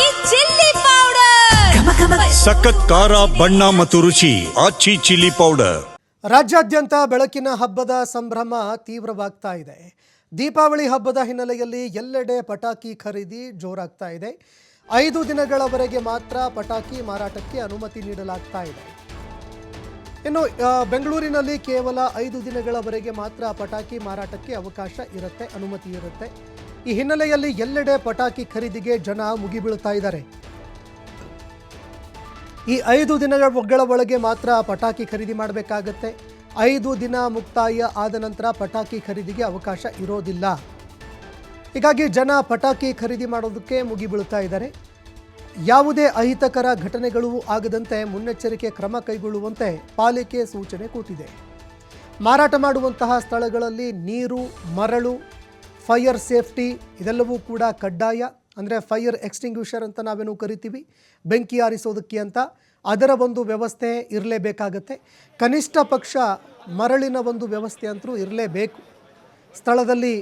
ಆಚಿ chilli powder ಸಖತ್ ಖಾರ ಬಣ್ಣ ಮತ್ತು ರುಚಿ ಆಚಿ ಚಿಲ್ಲಿ ಪೌಡರ್. ರಾಜ್ಯಾದ್ಯಂತ ಬೆಳಕಿನ ಹಬ್ಬದ ಸಂಭ್ರಮ ತೀವ್ರವಾಗ್ತಾ ಇದೆ. ದೀಪಾವಳಿ ಹಬ್ಬದ ಹಿನ್ನೆಲೆಯಲ್ಲಿ ಎಲ್ಲೆಡೆ ಪಟಾಕಿ ಖರೀದಿ ಜೋರಾಗ್ತಾ ಇದೆ. 5 ದಿನಗಳವರೆಗೆ ಮಾತ್ರ ಪಟಾಕಿ ಮಾರಾಟಕ್ಕೆ ಅನುಮತಿ ನೀಡಲಾಗ್ತಾ ಇದೆ. ಇನ್ನು ಬೆಂಗಳೂರಿನಲ್ಲಿ ಕೇವಲ 5 ದಿನಗಳವರೆಗೆ ಮಾತ್ರ ಪಟಾಕಿ ಮಾರಾಟಕ್ಕೆ ಅವಕಾಶ ಇರುತ್ತೆ, ಅನುಮತಿ ಇರುತ್ತೆ. ಈ ಹಿನ್ನೆಲೆಯಲ್ಲಿ ಎಲ್ಲೆಡೆ ಪಟಾಕಿ ಖರೀದಿಗೆ ಜನ ಮುಗಿಬೀಳ್ತಾ ಇದ್ದಾರೆ. ಈ 5 ದಿನಗಳ ಒಳಗೆ ಮಾತ್ರ ಪಟಾಕಿ ಖರೀದಿ ಮಾಡಬೇಕಾಗತ್ತೆ. 5 ದಿನ ಮುಕ್ತಾಯ ಆದ ನಂತರ ಪಟಾಕಿ ಖರೀದಿಗೆ ಅವಕಾಶ ಇರೋದಿಲ್ಲ. ಹೀಗಾಗಿ ಜನ ಪಟಾಕಿ ಖರೀದಿ ಮಾಡೋದಕ್ಕೆ ಮುಗಿಬೀಳ್ತಾ ಇದ್ದಾರೆ. ಯಾವುದೇ ಅಹಿತಕರ ಘಟನೆಗಳು ಆಗದಂತೆ ಮುನ್ನೆಚ್ಚರಿಕೆ ಕ್ರಮ ಕೈಗೊಳ್ಳುವಂತೆ ಪಾಲಿಕೆ ಸೂಚನೆ ಕೊಟ್ಟಿದೆ. ಮಾರಾಟ ಮಾಡುವಂತಹ ಸ್ಥಳಗಳಲ್ಲಿ ನೀರು, ಮರಳು, ಫೈರ್ ಸೇಫ್ಟಿ ಇದೆಲ್ಲವೂ ಕೂಡ ಕಡ್ಡಾಯ. ಅಂದರೆ ಫೈರ್ ಎಕ್ಸ್ಟಿಂಗ್ವಿಷರ್ ಅಂತ ನಾವೇನು ಕರಿತೀವಿ, ಬೆಂಕಿ ಆರಿಸೋದಕ್ಕೆ ಅಂತ, ಅದರ ಒಂದು ವ್ಯವಸ್ಥೆ ಇರಲೇಬೇಕಾಗತ್ತೆ. ಕನಿಷ್ಠ ಪಕ್ಷ ಮರಳಿನ ಒಂದು ವ್ಯವಸ್ಥೆ ಅಂತೂ ಇರಲೇಬೇಕು. ಸ್ಥಳದಲ್ಲಿ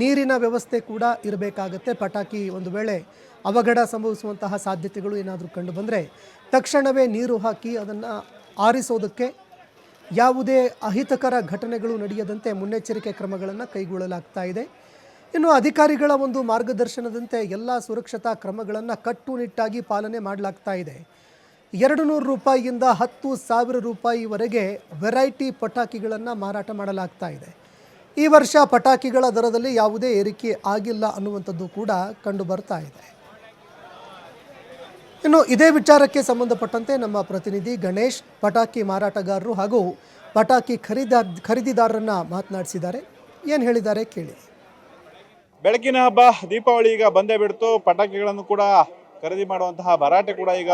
ನೀರಿನ ವ್ಯವಸ್ಥೆ ಕೂಡ ಇರಬೇಕಾಗತ್ತೆ. ಪಟಾಕಿ ಒಂದು ವೇಳೆ ಅವಘಡ ಸಂಭವಿಸುವಂತಹ ಸಾಧ್ಯತೆಗಳು ಏನಾದರೂ ಕಂಡು ಬಂದರೆ ತಕ್ಷಣವೇ ನೀರು ಹಾಕಿ ಅದನ್ನು ಆರಿಸೋದಕ್ಕೆ, ಯಾವುದೇ ಅಹಿತಕರ ಘಟನೆಗಳು ನಡೆಯದಂತೆ ಮುನ್ನೆಚ್ಚರಿಕೆ ಕ್ರಮಗಳನ್ನು ಕೈಗೊಳ್ಳಲಾಗ್ತಾ ಇದೆ. ಇನ್ನು ಅಧಿಕಾರಿಗಳ ಒಂದು ಮಾರ್ಗದರ್ಶನದಂತೆ ಎಲ್ಲ ಸುರಕ್ಷತಾ ಕ್ರಮಗಳನ್ನು ಕಟ್ಟುನಿಟ್ಟಾಗಿ ಪಾಲನೆ ಮಾಡಲಾಗ್ತಾ ಇದೆ. 200 ರೂಪಾಯಿಯಿಂದ 10,000 ರೂಪಾಯಿವರೆಗೆ ವೆರೈಟಿ ಪಟಾಕಿಗಳನ್ನು ಮಾರಾಟ ಮಾಡಲಾಗ್ತಾ ಇದೆ. ಈ ವರ್ಷ ಪಟಾಕಿಗಳ ದರದಲ್ಲಿ ಯಾವುದೇ ಏರಿಕೆ ಆಗಿಲ್ಲ ಅನ್ನುವಂಥದ್ದು ಕೂಡ ಕಂಡು ಬರ್ತಾ ಇದೆ. ಇನ್ನು ಇದೇ ವಿಚಾರಕ್ಕೆ ಸಂಬಂಧಪಟ್ಟಂತೆ ನಮ್ಮ ಪ್ರತಿನಿಧಿ ಗಣೇಶ್ ಪಟಾಕಿ ಮಾರಾಟಗಾರರು ಹಾಗೂ ಪಟಾಕಿ ಖರೀದಿದಾರರನ್ನ ಮಾತನಾಡಿಸಿದ್ದಾರೆ. ಏನು ಹೇಳಿದ್ದಾರೆ ಕೇಳಿ. ಬೆಳಕಿನ ಹಬ್ಬ ದೀಪಾವಳಿ ಈಗ ಬಂದೇ ಬಿಡ್ತು. ಪಟಾಕಿಗಳನ್ನು ಕೂಡ ಖರೀದಿ ಮಾಡುವಂತಹ ಭರಾಟೆ ಕೂಡ ಈಗ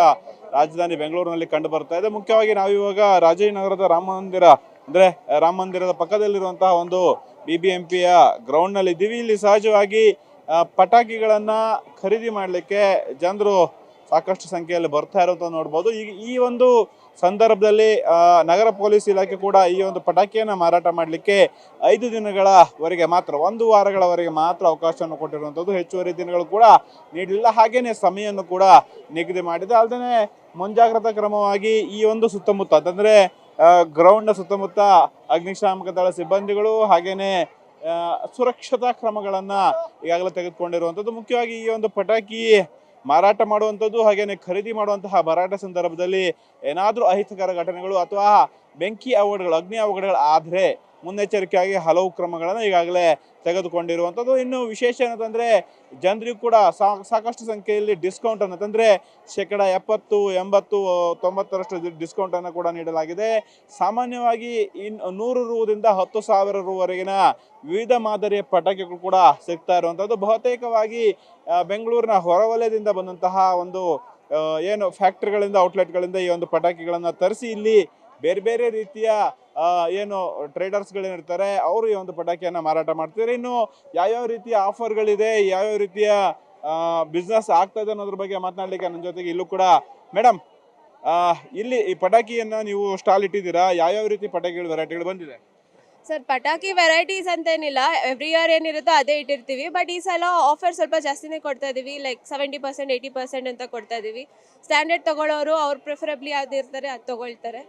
ರಾಜಧಾನಿ ಬೆಂಗಳೂರಿನಲ್ಲಿ ಕಂಡು ಬರ್ತಾ ಇದೆ. ಮುಖ್ಯವಾಗಿ ನಾವಿವಾಗ ರಾಜಾಜಿನಗರದ ರಾಮ ಮಂದಿರದ ಪಕ್ಕದಲ್ಲಿರುವಂತಹ ಒಂದು BBMPಯ ಗ್ರೌಂಡ್ ನಲ್ಲಿ ಇದ್ದೀವಿ. ಇಲ್ಲಿ ಸಹಜವಾಗಿ ಪಟಾಕಿಗಳನ್ನ ಖರೀದಿ ಮಾಡಲಿಕ್ಕೆ ಜನರು ಸಾಕಷ್ಟು ಸಂಖ್ಯೆಯಲ್ಲಿ ಬರ್ತಾ ಇರೋಂತ ನೋಡ್ಬೋದು. ಈಗ ಈ ಒಂದು ಸಂದರ್ಭದಲ್ಲಿ ನಗರ ಪೊಲೀಸ್ ಇಲಾಖೆ ಕೂಡ ಈ ಒಂದು ಪಟಾಕಿಯನ್ನು ಮಾರಾಟ ಮಾಡಲಿಕ್ಕೆ 5 ದಿನಗಳವರೆಗೆ ಮಾತ್ರ, 1 ವಾರಗಳವರೆಗೆ ಮಾತ್ರ ಅವಕಾಶವನ್ನು ಕೊಟ್ಟಿರುವಂಥದ್ದು. ಹೆಚ್ಚುವರಿ ದಿನಗಳು ಕೂಡ ನೀಡಲಿಲ್ಲ. ಹಾಗೇನೆ ಸಮಯವನ್ನು ಕೂಡ ನಿಗದಿ ಮಾಡಿದೆ. ಅಲ್ಲದೆ ಮುಂಜಾಗ್ರತಾ ಕ್ರಮವಾಗಿ ಈ ಒಂದು ಸುತ್ತಮುತ್ತ ಅಂತಂದ್ರೆ ಗ್ರೌಂಡ್ನ ಸುತ್ತಮುತ್ತ ಅಗ್ನಿಶಾಮಕ ದಳ ಸಿಬ್ಬಂದಿಗಳು ಹಾಗೇನೆ ಸುರಕ್ಷತಾ ಕ್ರಮಗಳನ್ನ ಈಗಾಗಲೇ ತೆಗೆದುಕೊಂಡಿರುವಂಥದ್ದು. ಮುಖ್ಯವಾಗಿ ಈ ಒಂದು ಪಟಾಕಿ ಮಾರಾಟ ಮಾಡುವಂಥದ್ದು ಹಾಗೇನೆ ಖರೀದಿ ಮಾಡುವಂತಹ ಭರಾಟೆ ಸಂದರ್ಭದಲ್ಲಿ ಏನಾದರೂ ಅಹಿತಕರ ಘಟನೆಗಳು ಅಥವಾ ಬೆಂಕಿ ಅವಘಡಗಳು, ಅಗ್ನಿ ಅವಘಡಗಳು ಆದರೆ ಮುನ್ನೆಚ್ಚರಿಕೆಯಾಗಿ ಹಲವು ಕ್ರಮಗಳನ್ನು ಈಗಾಗಲೇ ತೆಗೆದುಕೊಂಡಿರುವಂಥದ್ದು. ಇನ್ನು ವಿಶೇಷ ಏನಂತಂದರೆ ಜನರಿಗೂ ಕೂಡ ಸಾಕಷ್ಟು ಸಂಖ್ಯೆಯಲ್ಲಿ ಡಿಸ್ಕೌಂಟ್ ಅನ್ನೋದಂದರೆ 70%, 80%, 90% ಡಿಸ್ಕೌಂಟನ್ನು ಕೂಡ ನೀಡಲಾಗಿದೆ. ಸಾಮಾನ್ಯವಾಗಿ 100 ರೂದಿಂದ 10,000 ರೂವರೆಗಿನ ವಿವಿಧ ಮಾದರಿಯ ಪಟಾಕಿಗಳು ಕೂಡ ಸಿಗ್ತಾ ಇರುವಂಥದ್ದು. ಬಹುತೇಕವಾಗಿ ಬೆಂಗಳೂರಿನ ಹೊರವಲಯದಿಂದ ಬಂದಂತಹ ಒಂದು ಏನು ಫ್ಯಾಕ್ಟ್ರಿಗಳಿಂದ, ಔಟ್ಲೆಟ್ಗಳಿಂದ ಈ ಒಂದು ಪಟಾಕಿಗಳನ್ನು ತರಿಸಿ ಇಲ್ಲಿ ಬೇರೆ ಬೇರೆ ರೀತಿಯ ಏನು ಟ್ರೇಡರ್ಸ್ಗಳೇನಿರ್ತಾರೆ ಅವರು ಈ ಒಂದು ಪಟಾಕಿಯನ್ನು ಮಾರಾಟ ಮಾಡ್ತಿದ್ದಾರೆ. ಇನ್ನು ಯಾವ್ಯಾವ ರೀತಿಯ ಆಫರ್ಗಳಿದೆ, ಯಾವ್ಯಾವ ರೀತಿಯ ಬಿಸ್ನೆಸ್ ಆಗ್ತಾ ಇದೆ ಅನ್ನೋದ್ರ ಬಗ್ಗೆ ಮಾತನಾಡಲಿಕ್ಕೆ ನನ್ನ ಜೊತೆಗೆ ಇಲ್ಲೂ ಕೂಡ ಮೇಡಮ್, ಇಲ್ಲಿ ಈ ಪಟಾಕಿಯನ್ನು ನೀವು ಸ್ಟಾಲ್ ಇಟ್ಟಿದ್ದೀರಾ, ಯಾವ್ಯಾವ ರೀತಿ ಪಟಾಕಿಗಳು ವೆರೈಟಿಗಳು ಬಂದಿದೆ? ಸರ್, ಪಟಾಕಿ ವೆರೈಟೀಸ್ ಅಂತೇನಿಲ್ಲ, ಎವ್ರಿ ಇಯರ್ ಏನಿರುತ್ತೋ ಅದೇ ಇಟ್ಟಿರ್ತೀವಿ. ಬಟ್ ಈ ಸಲ ಆಫರ್ ಸ್ವಲ್ಪ ಜಾಸ್ತಿನೇ ಕೊಡ್ತಾ ಇದೀವಿ. ಲೈಕ್ 70%, 80% ಅಂತ ಕೊಡ್ತಾ ಇದೀವಿ. ಸ್ಟ್ಯಾಂಡರ್ಡ್ ತಗೊಳ್ಳೋರು ಅವ್ರು ಪ್ರಿಫರಬ್ಲಿ ಯಾವ್ದು ಇರ್ತಾರೆ ಅದು ತಗೊಳ್ತಾರೆ.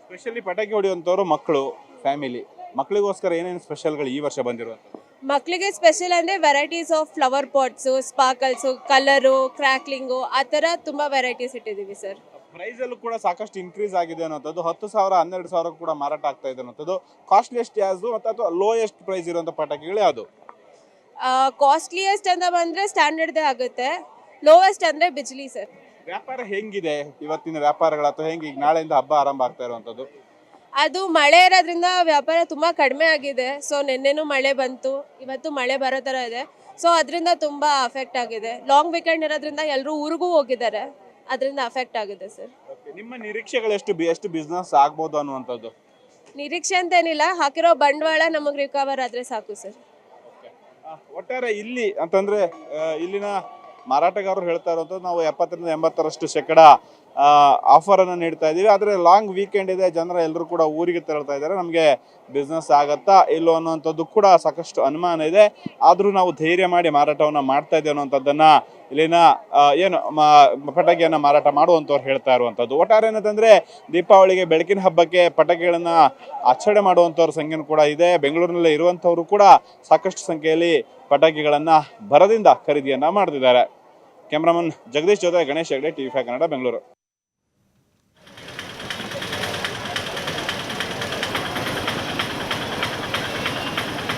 ಸ್ಪೆಷಲಿ ಪಟಾಕಿ ಹೊಡೆಯುವಂಥವ್ರು ಮಕ್ಕಳು, ಫ್ಯಾಮಿಲಿ, ಮಕ್ಕಳಿಗೋಸ್ಕರ ಏನೇನು ಸ್ಪೆಷಲ್ಗಳು ಈ ವರ್ಷ ಬಂದಿರುವಂಥದ್ದು? ಮಕ್ಕಳಿಗೆ ಸ್ಪೆಷಲ್ ಅಂದರೆ varieties of flower pots, sparkles, colour, crackling, ಆ ಥರ ತುಂಬ ವೆರೈಟೀಸ್ ಇಟ್ಟಿದ್ದೀವಿ ಸರ್. ಪ್ರೈಸಲ್ಲೂ ಕೂಡ ಸಾಕಷ್ಟು ಇನ್ಕ್ರೀಸ್ ಆಗಿದೆ ಅನ್ನೋಂಥದ್ದು. 10,000, 12,000 ಕೂಡ ಮಾರಾಟ ಆಗ್ತಾ ಇದೆ ಅನ್ನೋಂಥದ್ದು. ಕಾಸ್ಟ್ಲಿಯೆಸ್ಟ್ ಯಾವುದು ಅಥವಾ ಲೋಯೆಸ್ಟ್ ಪ್ರೈಸ್ ಇರುವಂಥ ಪಟಾಕಿಗಳು ಯಾವುದು? ಕಾಸ್ಟ್ಲಿಯೆಸ್ಟ್ ಅಂತ ಬಂದರೆ ಸ್ಟ್ಯಾಂಡರ್ಡ್ದೇ ಆಗುತ್ತೆ. ಲೋವೆಸ್ಟ್ ಅಂದರೆ ಬಿಜ್ಲಿ ಸರ್. ವ್ಯಾಪಾರ ಹೆಂಗಿದೆ ಇವತ್ತಿನ ವ್ಯಾಪಾರಗಳು, ಅಥವಾ ಹೆಂಗೆ ಈಗ ನಾಳೆಯಿಂದ ಹಬ್ಬ ಆರಂಭ ಆಗ್ತಾ ಇರುವಂಥದ್ದು? ಅದು ಮಳೆ ಇರೋದ್ರಿಂದ ವ್ಯಾಪಾರ ತುಂಬ ಕಡಿಮೆ ಆಗಿದೆ. ಸೊ ನಿನ್ನೆನೂ ಮಳೆ ಬಂತು, ಇವತ್ತು ಮಳೆ ಬರೋ ಥರ ಇದೆ. ಸೊ ಅದರಿಂದ ತುಂಬ ಅಫೆಕ್ಟ್ ಆಗಿದೆ. ಲಾಂಗ್ ವೀಕೆಂಡ್ ಇರೋದ್ರಿಂದ ಎಲ್ಲರೂ ಊರಿಗೂ ಹೋಗಿದ್ದಾರೆ, ಅದರಿಂದ ಅಫೆಕ್ಟ್ ಆಗಿದೆ ಸರ್. ನಿಮ್ಮ ನಿರೀಕ್ಷೆಗಳು ಎಷ್ಟು ಬಿಸ್ನೆಸ್ ಆಗ್ಬೋದು ಅನ್ನುವಂಥದ್ದು? ನಿರೀಕ್ಷೆ ಅಂತೇನಿಲ್ಲ, ಹಾಕಿರೋ ಬಂಡವಾಳ ನಮಗೆ ರಿಕವರ್ ಆದರೆ ಸಾಕು ಸರ್. ಒಟ್ಟಾರೆ ಇಲ್ಲಿ ಅಂತಂದ್ರೆ ಇಲ್ಲಿನ ಮಾರಾಟಗಾರರು ಹೇಳ್ತಾ ಇರುವಂಥದ್ದು ನಾವು 70% 80% ಆಫರನ್ನು ನೀಡ್ತಾ ಇದ್ದೀವಿ. ಆದರೆ ಲಾಂಗ್ ವೀಕೆಂಡ್ ಇದೆ, ಜನರ ಎಲ್ಲರೂ ಕೂಡ ಊರಿಗೆ ತೆರಳ್ತಾ ಇದ್ದಾರೆ. ನಮಗೆ ಬಿಸ್ನೆಸ್ ಆಗತ್ತಾ ಇಲ್ಲೋ ಅನ್ನೋಂಥದ್ದು ಕೂಡ ಸಾಕಷ್ಟು ಅನುಮಾನ ಇದೆ. ಆದರೂ ನಾವು ಧೈರ್ಯ ಮಾಡಿ ಮಾರಾಟವನ್ನು ಮಾಡ್ತಾ ಇದ್ದೇವೆ ಅನ್ನೋಂಥದ್ದನ್ನು ಇಲ್ಲಿನ ಪಟಾಕಿಯನ್ನು ಮಾರಾಟ ಮಾಡುವಂಥವ್ರು ಹೇಳ್ತಾ ಇರುವಂಥದ್ದು. ಒಟ್ಟಾರೆ ಏನಂತಂದರೆ ದೀಪಾವಳಿಗೆ ಬೆಳಕಿನ ಹಬ್ಬಕ್ಕೆ ಪಟಾಕಿಗಳನ್ನು ಆಚರಣೆ ಮಾಡುವಂಥವ್ರ ಸಂಖ್ಯೆನೂ ಕೂಡ ಇದೆ. ಬೆಂಗಳೂರಿನಲ್ಲೇ ಇರುವಂಥವರು ಕೂಡ ಸಾಕಷ್ಟು ಸಂಖ್ಯೆಯಲ್ಲಿ ಪಟಾಕಿಗಳನ್ನು ಭರದಿಂದ ಖರೀದಿಯನ್ನು ಮಾಡ್ತಿದ್ದಾರೆ. ಕ್ಯಾಮ್ರಾಮನ್ ಜಗದೀಶ್ ಜೊತೆ ಗಣೇಶ್ ಹೆಗ್ಡೆ, TV5 ಕನ್ನಡ, ಬೆಂಗಳೂರು.